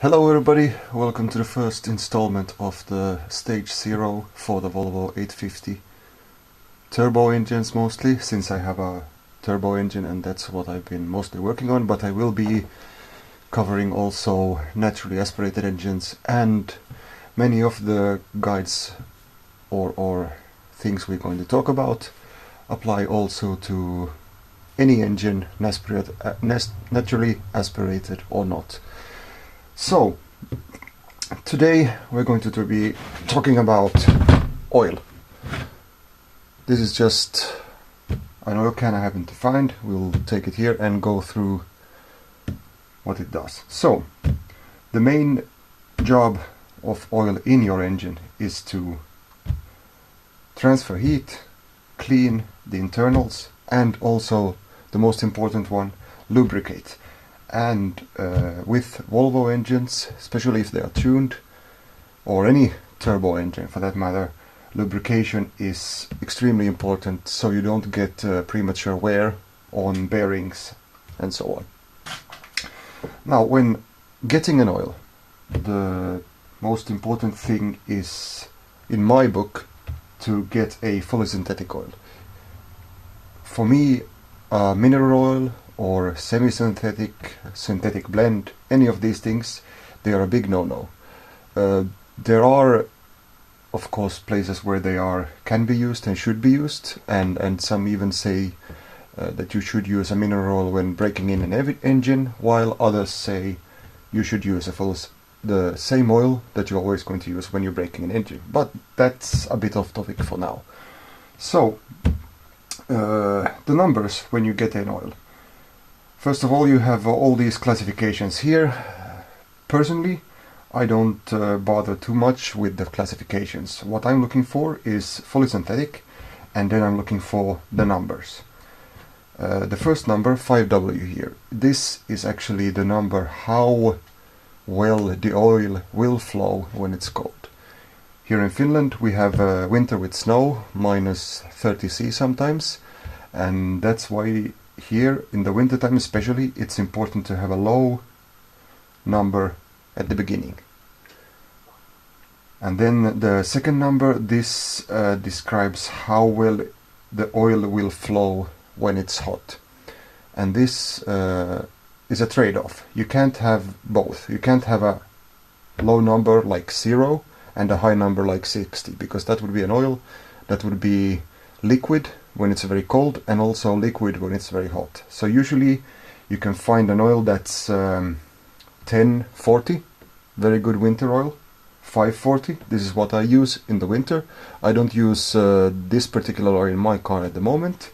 Hello everybody, welcome to the first installment of the Stage 0 for the Volvo 850 turbo engines mostly, since I have a turbo engine and that's what I've been mostly working on, but I will be covering also naturally aspirated engines, and many of the guides or things we're going to talk about apply also to any engine, naturally aspirated or not. So, today we're going to be talking about oil. This is just an oil can I happened to find. We'll take it here and go through what it does. So, the main job of oil in your engine is to transfer heat, clean the internals, and also the most important one, lubricate. And with Volvo engines, especially if they are tuned, or any turbo engine for that matter, lubrication is extremely important so you don't get premature wear on bearings and so on. Now, when getting an oil, the most important thing is, in my book, to get a fully synthetic oil. For me, mineral oil or semi-synthetic, synthetic blend, any of these things, they are a big no-no. There are, of course, places where they can be used and should be used, and some even say that you should use a mineral oil when breaking in an engine, while others say you should use the same oil that you're always going to use when you're breaking an engine. But that's a bit off topic for now. So, the numbers when you get an oil. First of all, you have all these classifications here. Personally, I don't bother too much with the classifications. What I'm looking for is fully synthetic, and then I'm looking for the numbers. The first number, 5W here, this is actually the number how well the oil will flow when it's cold. Here in Finland we have winter with snow, minus 30°C sometimes, and that's why here in the winter time especially it's important to have a low number at the beginning. And then the second number, this describes how well the oil will flow when it's hot. And this is a trade-off. You can't have both. You can't have a low number like 0 and a high number like 60, because that would be an oil that would be liquid when it's very cold and also liquid when it's very hot. So usually you can find an oil that's 1040, very good winter oil. 540, this is what I use in the winter. I don't use this particular oil in my car at the moment,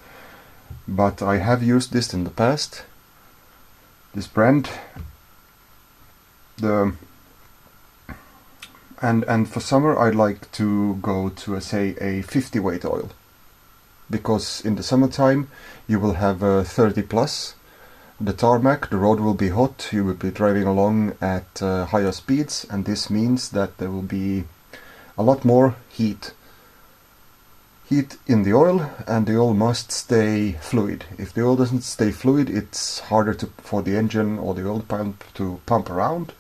but I have used this in the past, this brand. And for summer I like to go to say a 50 weight oil, because in the summertime you will have 30 plus. The tarmac, the road will be hot, you will be driving along at higher speeds, and this means that there will be a lot more heat in the oil, and the oil must stay fluid. If the oil doesn't stay fluid, it's harder for the engine or the oil pump to pump around,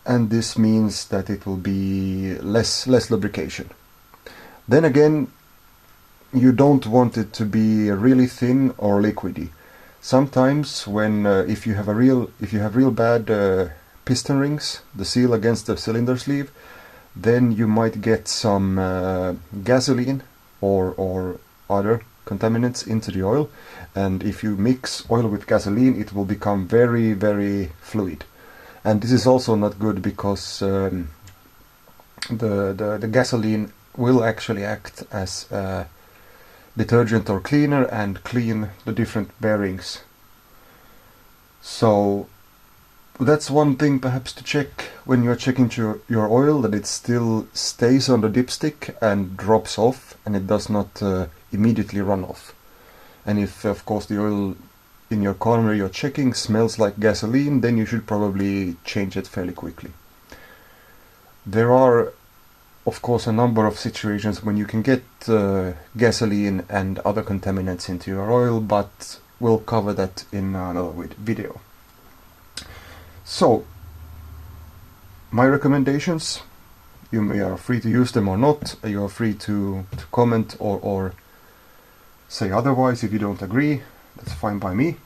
and this means that it will be less lubrication. Then again, you don't want it to be really thin or liquidy. Sometimes when if you have real bad piston rings, the seal against the cylinder sleeve, then you might get some gasoline or other contaminants into the oil, and if you mix oil with gasoline it will become very, very fluid. And this is also not good, because the gasoline will actually act as detergent or cleaner and clean the different bearings. So that's one thing perhaps to check when you're checking your oil, that it still stays on the dipstick and drops off, and it does not immediately run off. And if of course the oil in your car where you're checking smells like gasoline, then you should probably change it fairly quickly. There are of course a number of situations when you can get gasoline and other contaminants into your oil, but we'll cover that in another video. So my recommendations. You are free to use them or not. You are free to comment or say otherwise if you don't agree. That's fine by me.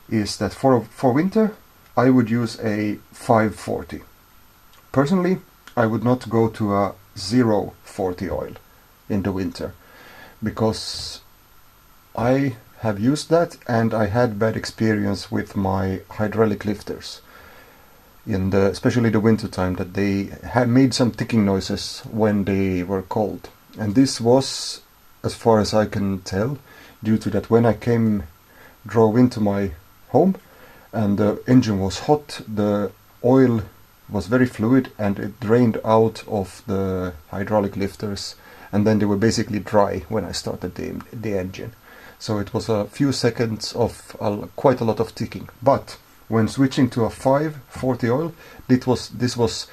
Is that for winter I would use a 540. Personally, I would not go to a 040 oil in the winter, because I have used that and I had bad experience with my hydraulic lifters in especially the winter time, that they had made some ticking noises when they were cold. And this was, as far as I can tell, due to that when I drove into my home and the engine was hot, the oil was very fluid and it drained out of the hydraulic lifters, and then they were basically dry when I started the engine. So it was a few seconds of quite a lot of ticking. But when switching to a 540 oil, this was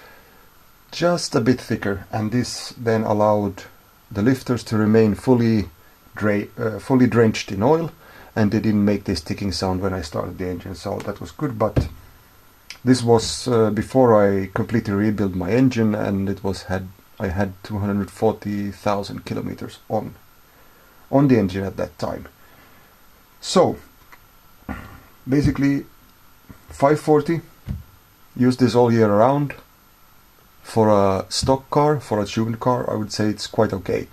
just a bit thicker, and this then allowed the lifters to remain fully drenched in oil, and they didn't make this ticking sound when I started the engine, so that was good. But this was before I completely rebuilt my engine, and I had 240,000 kilometers on the engine at that time. So basically 540, use this all year around. For a stock car, for a tuned car, I would say it's quite okay.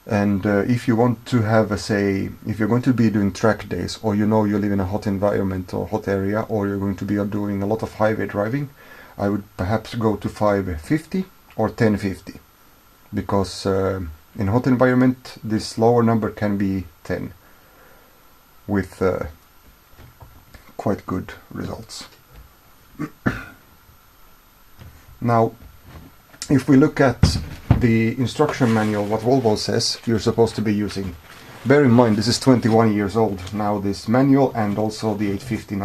And if you want to have if you're going to be doing track days, or you live in a hot environment or hot area, or you're going to be doing a lot of highway driving, I would perhaps go to 550 or 1050, because in hot environment this lower number can be 10 with quite good results. Now, if we look at the instruction manual, what Volvo says you're supposed to be using, bear in mind this is 21 years old now, this manual, and also the 850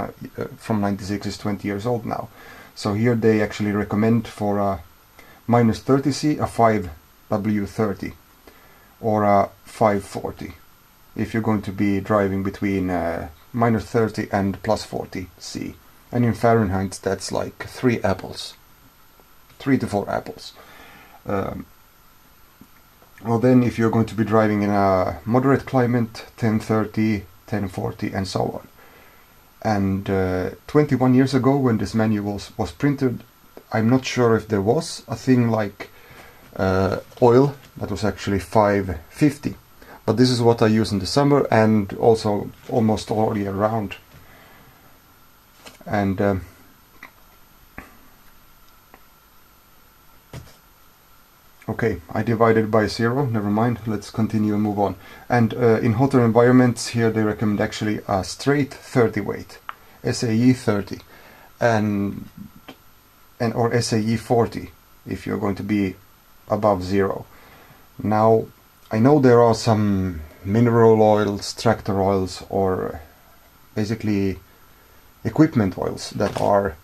from 96 is 20 years old now. So here they actually recommend for a -30C a 5W30 or a 540 if you're going to be driving between -30 and +40C, and in Fahrenheit that's like 3 to 4 apples. Well, then if you're going to be driving in a moderate climate, 1030, 1040 and so on. And 21 years ago when this manual was printed, I'm not sure if there was a thing like oil that was actually 550, but this is what I use in the summer and also almost all year round. And okay, I divided by 0, never mind, let's continue and move on. And in hotter environments, here they recommend actually a straight 30 weight, SAE 30, and or SAE 40 if you're going to be above 0. Now, I know there are some mineral oils, tractor oils, or basically equipment oils that are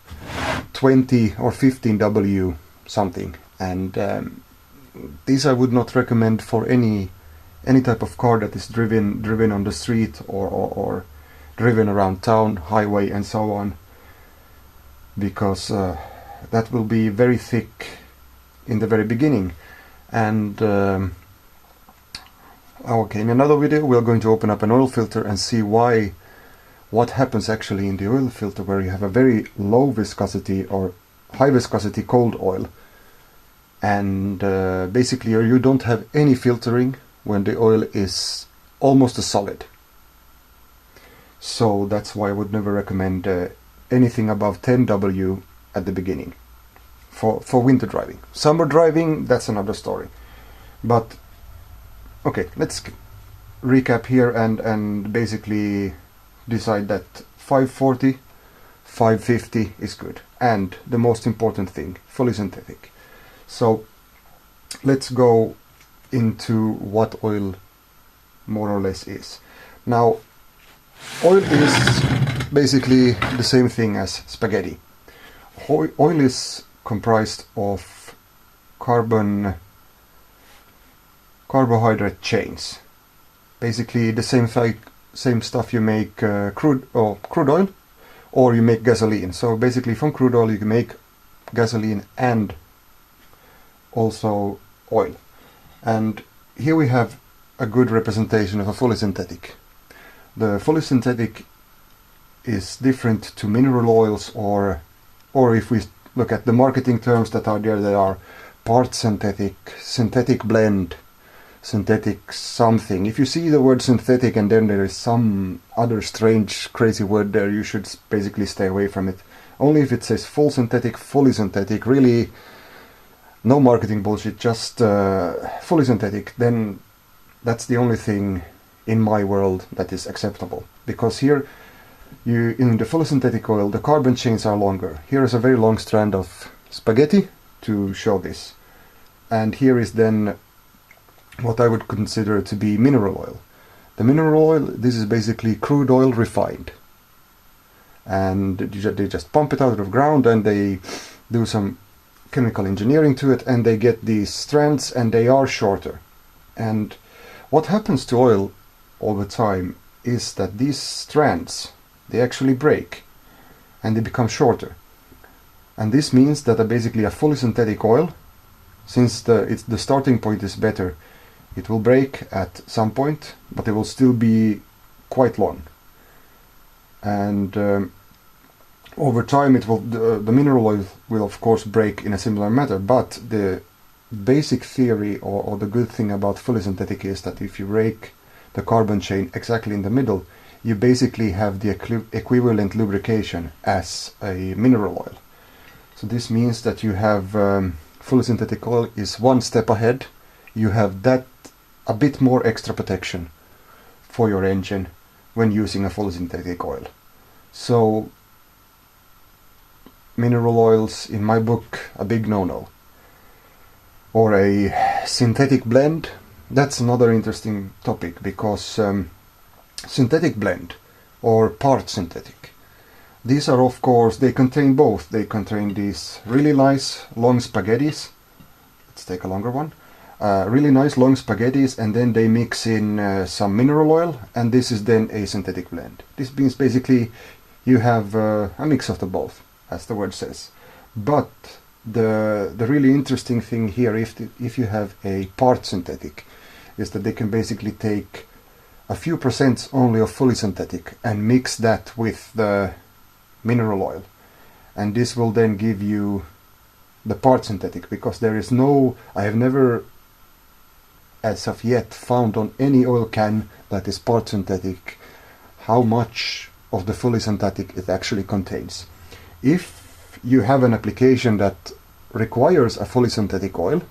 20 or 15W something, and these I would not recommend for any type of car that is driven on the street or driven around town, highway and so on, because that will be very thick in the very beginning. And okay, in another video we're going to open up an oil filter and see what happens actually in the oil filter where you have a very low viscosity or high viscosity cold oil, and basically you don't have any filtering when the oil is almost a solid. So that's why I would never recommend anything above 10W at the beginning for winter driving. Summer driving, that's another story. But okay, let's recap here and basically decide that 540, 550 is good, and the most important thing, fully synthetic. So let's go into what oil more or less is. Now, oil is basically the same thing as spaghetti. Oil is comprised of carbohydrate chains. Basically the same stuff you make crude oil, or you make gasoline. So basically from crude oil you can make gasoline and also oil. And here we have a good representation of a fully synthetic. The fully synthetic is different to mineral oils, or if we look at the marketing terms that are there, they are part synthetic, synthetic blend, synthetic something. If you see the word synthetic and then there is some other strange crazy word there, you should basically stay away from it. Only if it says full synthetic, fully synthetic, really no marketing bullshit, just fully synthetic, then that's the only thing in my world that is acceptable. Because here, in the fully synthetic oil, the carbon chains are longer. Here is a very long strand of spaghetti to show this. And here is then what I would consider to be mineral oil. The mineral oil, this is basically crude oil refined. And they just pump it out of the ground and they do some chemical engineering to it and they get these strands and they are shorter. And what happens to oil all the time is that these strands, they actually break and they become shorter. And this means that basically a fully synthetic oil, since the starting point is better, it will break at some point, but it will still be quite long. And over time, the mineral oil will of course break in a similar manner. But the basic theory or the good thing about fully synthetic is that if you break the carbon chain exactly in the middle, you basically have the equivalent lubrication as a mineral oil. So this means that you have fully synthetic oil is one step ahead. You have that a bit more extra protection for your engine when using a fully synthetic oil. So mineral oils, in my book, a big no-no. Or a synthetic blend, that's another interesting topic, because synthetic blend or part synthetic, these are of course, they contain both. They contain these really nice long spaghettis. Let's take a longer one. Really nice long spaghettis, and then they mix in some mineral oil, and this is then a synthetic blend. This means basically you have a mix of the both, as the word says. But the really interesting thing here, if you have a part synthetic, is that they can basically take a few percent only of fully synthetic and mix that with the mineral oil, and this will then give you the part synthetic, because there is no, I have never as of yet found on any oil can that is part synthetic how much of the fully synthetic it actually contains. If you have an application that requires a fully synthetic oil,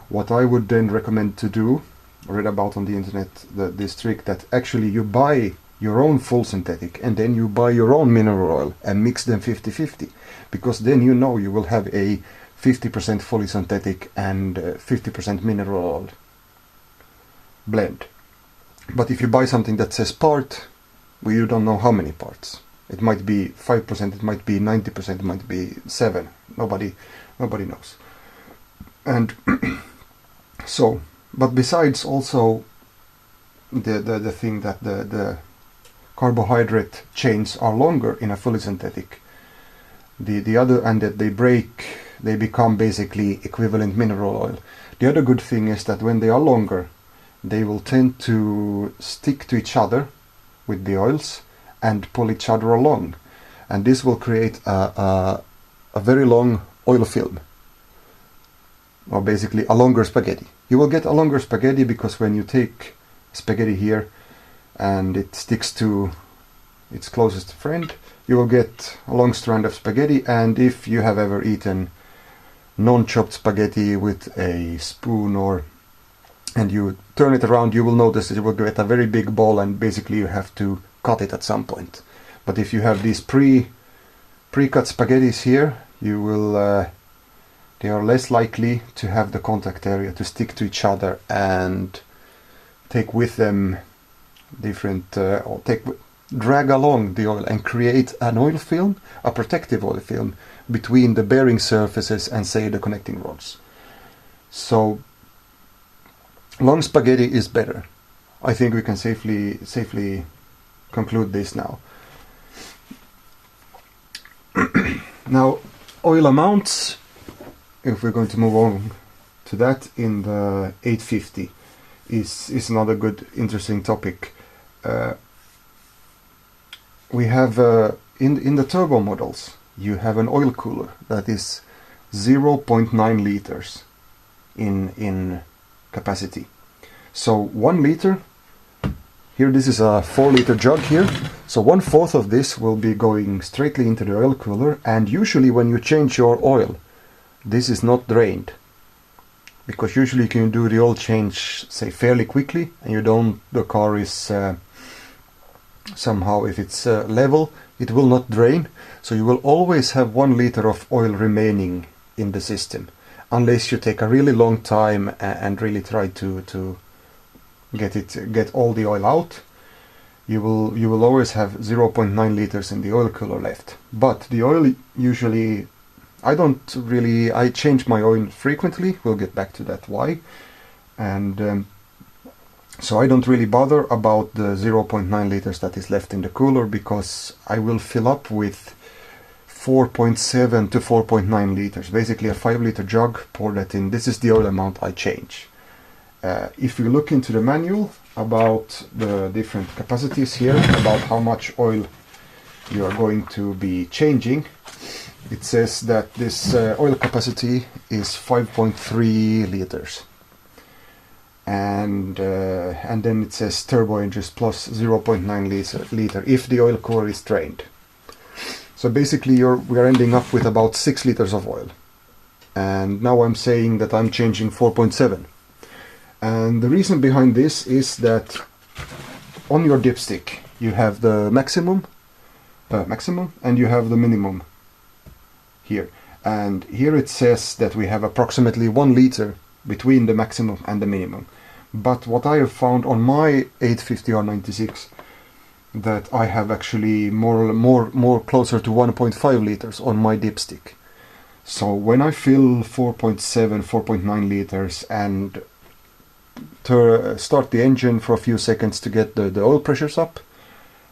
what I would then recommend to do, read about on the internet, this trick that actually you buy your own full synthetic and then you buy your own mineral oil and mix them 50-50, because then you know you will have a 50% fully synthetic and 50% mineral oil blend. But if you buy something that says part, well, you don't know how many parts. It might be 5%, it might be 90%, it might be 7%. Nobody knows. And so, but besides also the thing that the carbohydrate chains are longer in a fully synthetic, the other, and that they break, they become basically equivalent mineral oil. The other good thing is that when they are longer, they will tend to stick to each other with the oils and pull each other along, and this will create a very long oil film, or basically a longer spaghetti. You will get a longer spaghetti because when you take spaghetti here and it sticks to its closest friend, you will get a long strand of spaghetti. And if you have ever eaten non-chopped spaghetti with a spoon and you turn it around, you will notice that you will get a very big ball, and basically you have to cut it at some point. But if you have these pre-cut spaghettis here, you will they are less likely to have the contact area to stick to each other and take with them different drag along the oil and create an oil film, a protective oil film between the bearing surfaces and, say, the connecting rods. So long spaghetti is better. I think we can safely conclude this now. Now, Oil amounts, if we're going to move on to that in the 850, is another good interesting topic. We have in the turbo models, you have an oil cooler that is 0.9 liters in capacity. So 1 liter, here this is a 4-liter jug here, so 1/4 of this will be going straightly into the oil cooler, and usually when you change your oil, this is not drained, because usually you can do the oil change, say, fairly quickly, and you don't, the car is somehow, if it's level, it will not drain, so you will always have 1 liter of oil remaining in the system, unless you take a really long time and really try to get all the oil out. You will always have 0.9 liters in the oil cooler left. But the oil usually, I change my oil frequently. We'll get back to that why. And so I don't really bother about the 0.9 liters that is left in the cooler, because I will fill up with 4.7 to 4.9 liters, basically a 5-liter jug, pour that in. This is the oil amount I change. If you look into the manual about the different capacities here, about how much oil you are going to be changing, it says that this oil capacity is 5.3 liters. And then it says turbo engines plus 0.9 liter if the oil core is drained. So basically we are ending up with about 6 liters of oil. And now I'm saying that I'm changing 4.7. And the reason behind this is that on your dipstick you have the maximum and you have the minimum here. And here it says that we have approximately 1 liter between the maximum and the minimum. But what I have found on my 850 R96, that I have actually more closer to 1.5 liters on my dipstick. So when I fill 4.7, 4.9 liters and start the engine for a few seconds to get the oil pressures up,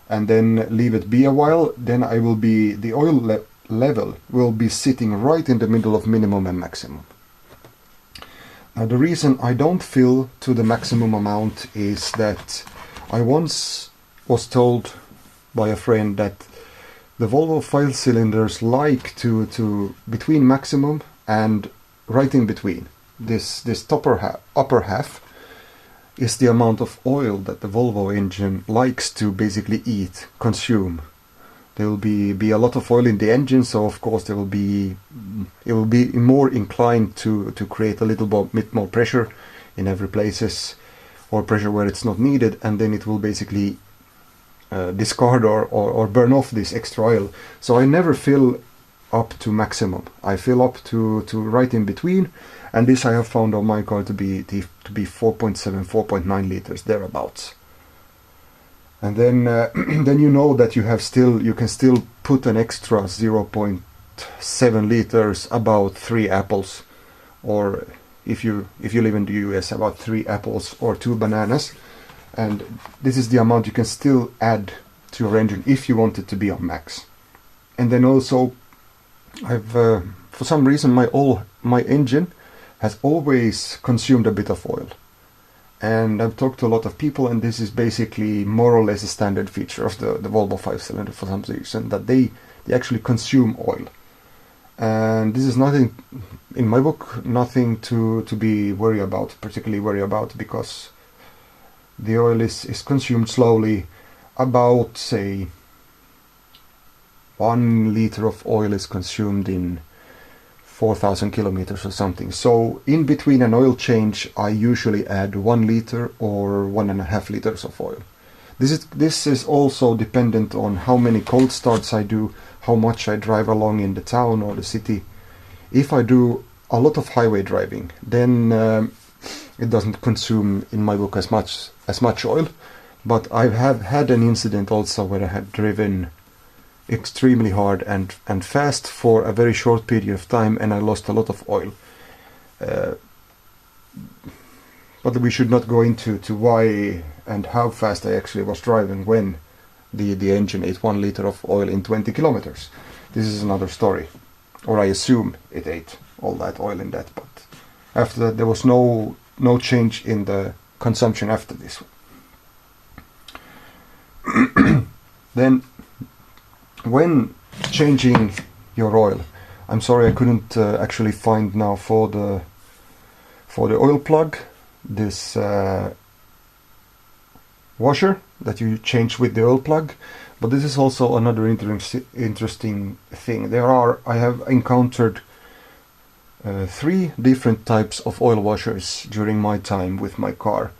and then leave it be a while, then the oil level will be sitting right in the middle of minimum and maximum. Now the reason I don't fill to the maximum amount is that I once was told by a friend that the Volvo 5 cylinders like to between maximum and right in between. This upper half is the amount of oil that the Volvo engine likes to basically consume. There will be a lot of oil in the engine, so of course it will be more inclined to create a little bit more pressure in every places, or pressure where it's not needed, and then it will basically discard or burn off this extra oil. So I never fill up to maximum. I fill up to right in between, and this I have found on my car to be 4.7, 4.9 liters thereabouts. And then then you know that you can still put an extra 0.7 liters, about 3 apples, or if you live in the US, about 3 apples or 2 bananas, and this is the amount you can still add to your engine if you want it to be on max. And then also I've for some reason my engine has always consumed a bit of oil. And I've talked to a lot of people, and this is basically more or less a standard feature of the Volvo 5-cylinder for some reason, that they actually consume oil. And this is nothing, in my book, nothing to be particularly worried about, because the oil is consumed slowly. About, say, 1 liter of oil is consumed in 4,000 kilometers or something. So in between an oil change I usually add 1 liter or 1.5 liters of oil. This is also dependent on how many cold starts I do, how much I drive along in the town or the city. If I do a lot of highway driving, then it doesn't consume, in my book, as much oil. But I have had an incident also where I had driven extremely hard and fast for a very short period of time, and I lost a lot of oil. But we should not go into why and how fast I actually was driving when the engine ate 1 liter of oil in 20 kilometers. This is another story. or I assume it ate all that oil in that. But after that, there was no change in the consumption after this. Then, when changing your oil, I'm sorry I couldn't actually find now for the oil plug this washer that you change with the oil plug, but this is also another interesting thing. I have encountered 3 different types of oil washers during my time with my car.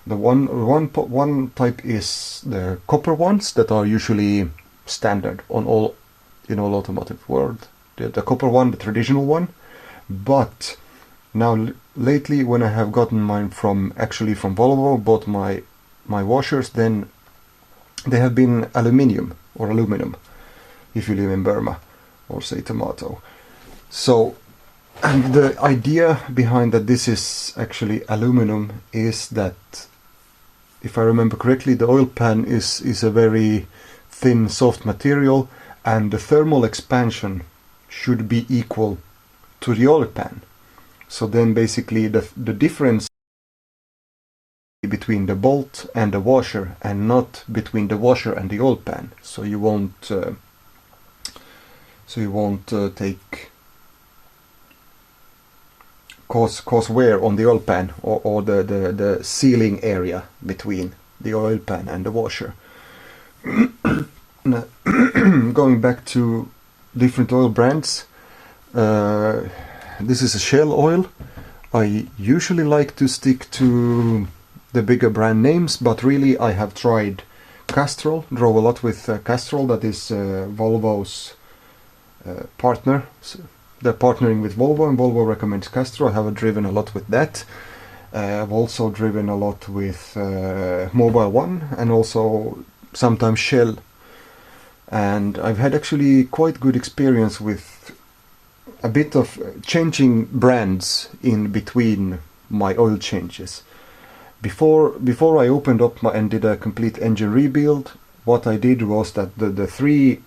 The one type is the copper ones that are usually standard in all automotive world. The copper one, the traditional one. But now lately, when I have gotten mine from Volvo, bought my washers, then they have been aluminum, if you live in Burma, or say tomato. So, and the idea behind that this is actually aluminum is that, if I remember correctly, the oil pan is a very thin, soft material, and the thermal expansion should be equal to the oil pan. So then basically the difference between the bolt and the washer, and not between the washer and the oil pan. So you won't cause wear on the oil pan or the sealing area between the oil pan and the washer. Going back to different oil brands, this is a Shell oil. I usually like to stick to the bigger brand names, but really I have tried Castrol, drove a lot with Castrol, that is Volvo's partner. So they're partnering with Volvo, and Volvo recommends Castrol. I have driven a lot with that. I've also driven a lot with Mobile One, and also sometimes Shell. And I've had actually quite good experience with a bit of changing brands in between my oil changes. Before I opened up and did a complete engine rebuild, what I did was that the 3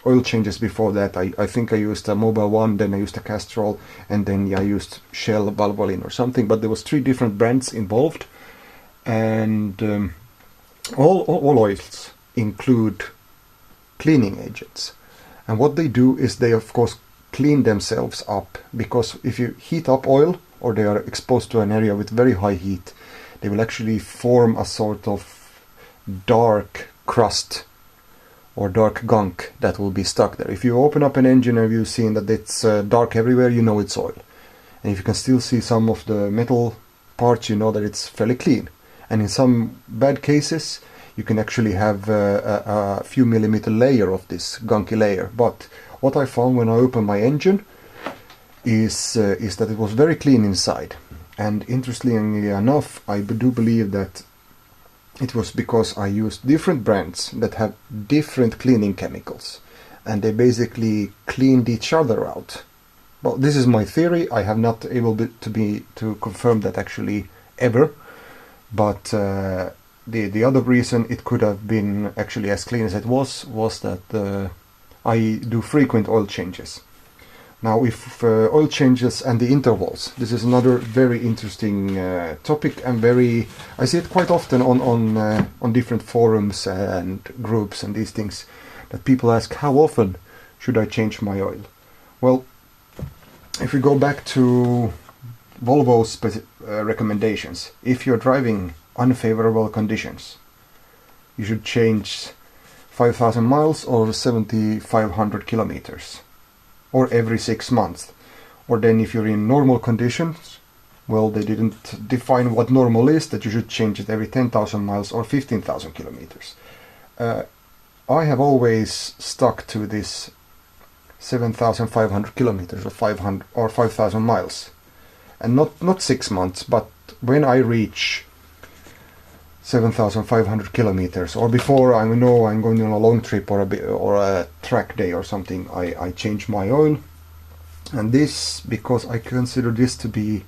oil changes before that, I think I used a Mobile One, then I used a Castrol, and then I used Shell Valvoline or something, but there was 3 different brands involved, and all oils include cleaning agents. And what they do is they of course clean themselves up, because if you heat up oil, or they are exposed to an area with very high heat, they will actually form a sort of dark crust or dark gunk that will be stuck there. If you open up an engine and you've seen that it's dark everywhere, you know it's oil. And if you can still see some of the metal parts, you know that it's fairly clean. And in some bad cases, you can actually have a few millimeter layer of this gunky layer. But what I found when I opened my engine is that it was very clean inside. And interestingly enough, I do believe that it was because I used different brands that have different cleaning chemicals, and they basically cleaned each other out. Well, this is my theory. I have not able to confirm that actually ever, but the other reason it could have been actually as clean as it was that I do frequent oil changes. Now, if oil changes and the intervals, this is another very interesting topic, and I see it quite often on different forums and groups and these things, that people ask, how often should I change my oil? Well, if we go back to Volvo's recommendations, if you're driving unfavorable conditions, you should change 5,000 miles or 7,500 kilometers. Or every 6 months. Or then if you're in normal conditions, well, they didn't define what normal is, that you should change it every 10,000 miles or 15,000 kilometers. I have always stuck to this 7,500 kilometers or 5,000 miles. And not 6 months, but when I reach 7,500 kilometers, or before I know I'm going on a long trip or a track day or something, I change my oil. And this, because I consider this to be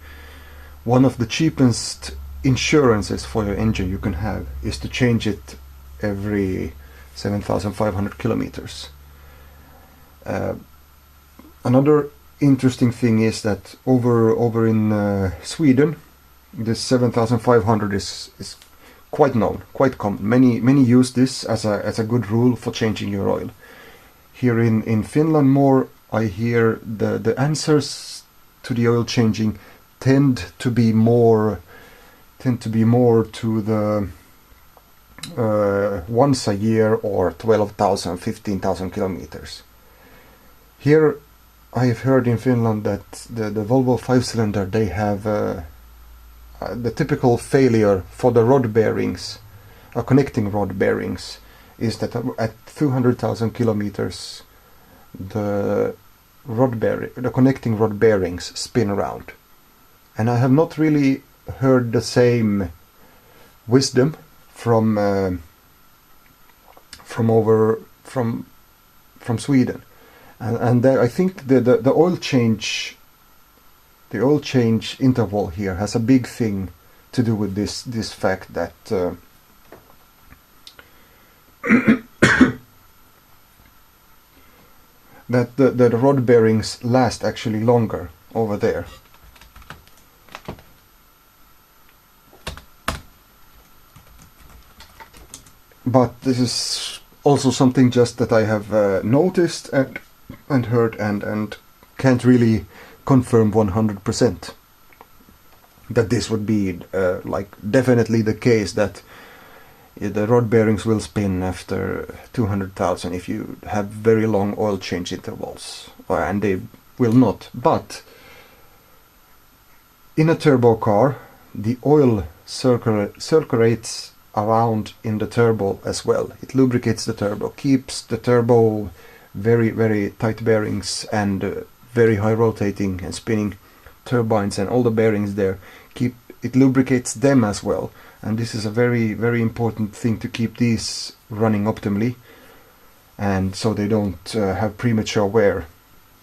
one of the cheapest insurances for your engine you can have, is to change it every 7,500 kilometers. Another interesting thing is that over in Sweden, this 7500 is quite known, quite common. Many use this as a good rule for changing your oil. Here in Finland, more I hear the answers to the oil changing tend to be more to the once a year or 12,000, 15,000 kilometers. Here I have heard in Finland that the Volvo 5-cylinder, they have the typical failure for the rod bearings, connecting rod bearings, is that at 200,000 kilometers the connecting rod bearings spin around. And I have not really heard the same wisdom from Sweden, and I think the oil change interval here has a big thing to do with this fact that that the rod bearings last actually longer over there. But this is also something just that I have noticed and heard and can't really confirm 100% that this would be like definitely the case, that the rod bearings will spin after 200,000 if you have very long oil change intervals, and they will not. But in a turbo car, the oil circulates around in the turbo as well. It lubricates the turbo, keeps the turbo very tight bearings and very high rotating and spinning turbines, and all the bearings there, it lubricates them as well. And this is a very important thing, to keep these running optimally, and so they don't have premature wear.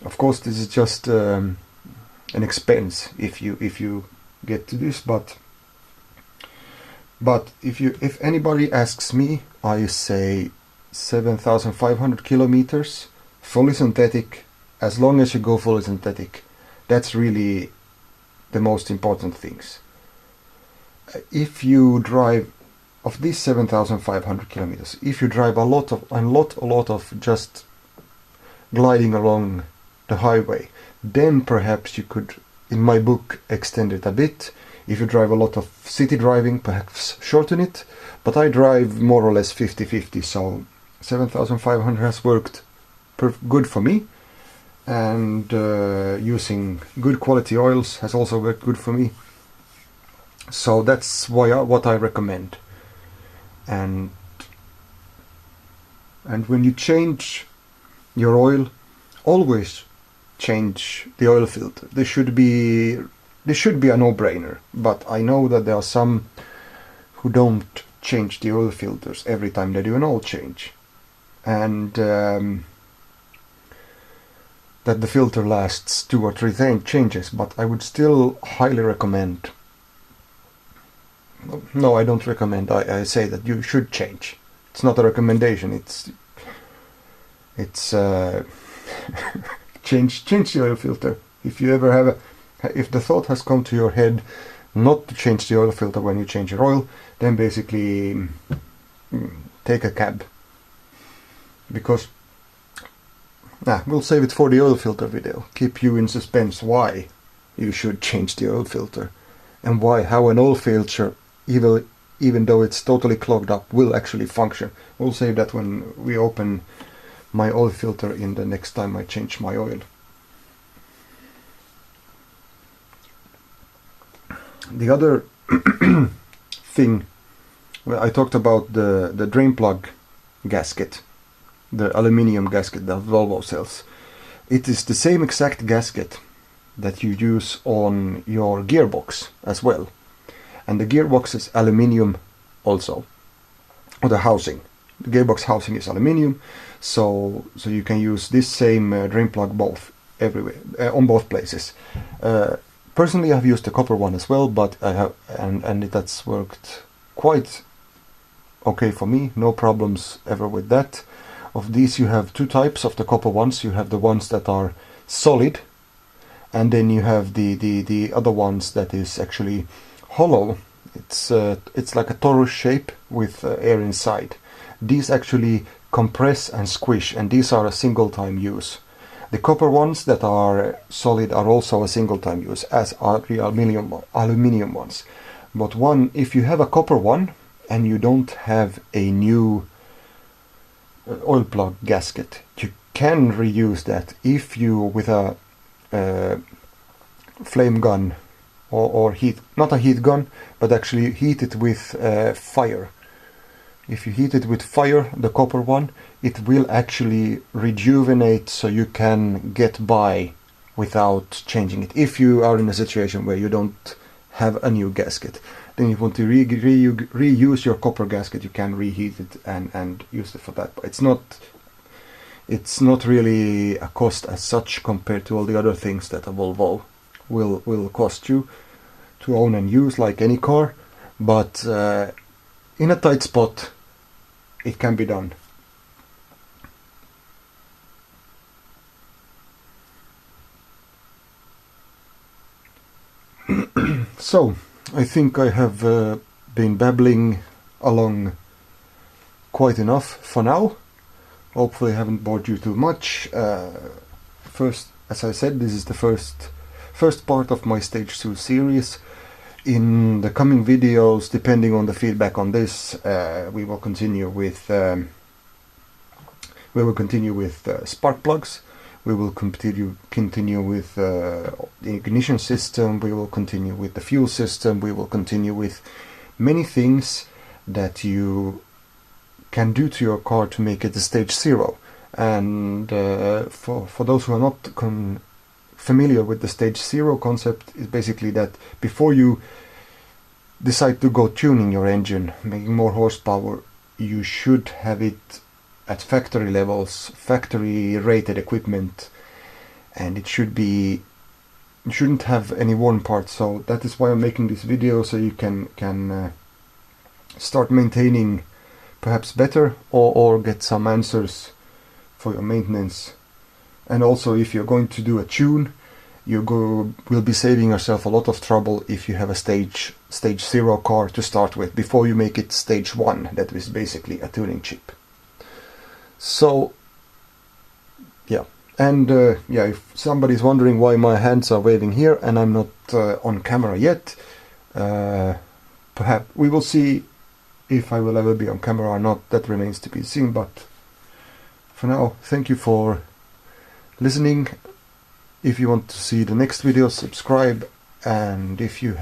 Of course, this is just an expense if you get to this, but if anybody asks me, I say 7,500 kilometers fully synthetic. As long as you go fully synthetic, that's really the most important things. If you drive, of these 7,500 kilometers, if you drive a lot of just gliding along the highway, then perhaps you could, in my book, extend it a bit. If you drive a lot of city driving, perhaps shorten it. But I drive more or less 50-50, so 7,500 has worked good for me. And using good quality oils has also worked good for me. So that's what I recommend. And when you change your oil, always change the oil filter. This should be a no-brainer. But I know that there are some who don't change the oil filters every time they do an oil change, and that the filter lasts 2 or 3 changes. But I would still highly recommend. No, I don't recommend. I say that you should change. It's not a recommendation. It's change the oil filter. If you ever if the thought has come to your head not to change the oil filter when you change your oil, then basically take a cab. Because we'll save it for the oil filter video. Keep you in suspense why you should change the oil filter, and how an oil filter, even though it's totally clogged up, will actually function. We'll save that when we open my oil filter in the next time I change my oil. The other thing, I talked about the drain plug gasket, the aluminium gasket that Volvo sells. It is the same exact gasket that you use on your gearbox as well. And the gearbox is aluminium also, or the housing. The gearbox housing is aluminium, so you can use this same drain plug everywhere, on both places. Personally, I've used the copper one as well, but I have, and that's worked quite okay for me. No problems ever with that. Of these, you have 2 types of the copper ones. You have the ones that are solid, and then you have the other ones that is actually hollow. It's like a torus shape with air inside. These actually compress and squish, and these are a single time use. The copper ones that are solid are also a single time use, as are the aluminium ones. But if you have a copper one and you don't have a new oil plug gasket, you can reuse that if you, with a flame gun or heat, not a heat gun, but actually heat it with fire. If you heat it with fire, the copper one, it will actually rejuvenate, so you can get by without changing it. If you are in a situation where you don't have a new gasket, then you want to reuse your copper gasket, you can reheat it and use it for that. But it's not really a cost as such compared to all the other things that a Volvo will cost you to own and use, like any car. But in a tight spot, it can be done. So, I think I have been babbling along quite enough for now. Hopefully I haven't bored you too much. First, as I said, this is the first part of my Stage 2 series. In the coming videos, depending on the feedback on this, we will continue with spark plugs. We will continue with the ignition system. We will continue with the fuel system. We will continue with many things that you can do to your car to make it a Stage 0. And for those who are not familiar with the Stage 0 concept, is basically that before you decide to go tuning your engine, making more horsepower, you should have it at factory levels, factory rated equipment, and you shouldn't have any worn parts. So that is why I'm making this video, so you can start maintaining perhaps better, or get some answers for your maintenance. And also, if you're going to do a tune, will be saving yourself a lot of trouble if you have a stage 0 car to start with, before you make it Stage 1, that is basically a tuning chip. So yeah, and if somebody's wondering why my hands are waving here and I'm not on camera yet, perhaps we will see if I will ever be on camera or not. That remains to be seen, but for now, thank you for listening. If you want to see the next video, subscribe, and if you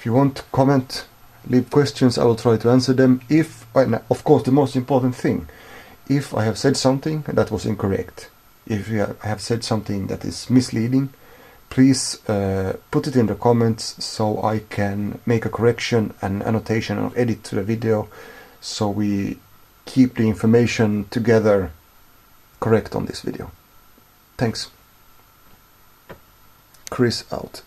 want, comment, leave questions. I will try to answer them. Of course, the most important thing, if I have said something that was incorrect, if I have said something that is misleading, please put it in the comments so I can make a correction and annotation or edit to the video, so we keep the information together correct on this video. Thanks. Chris out.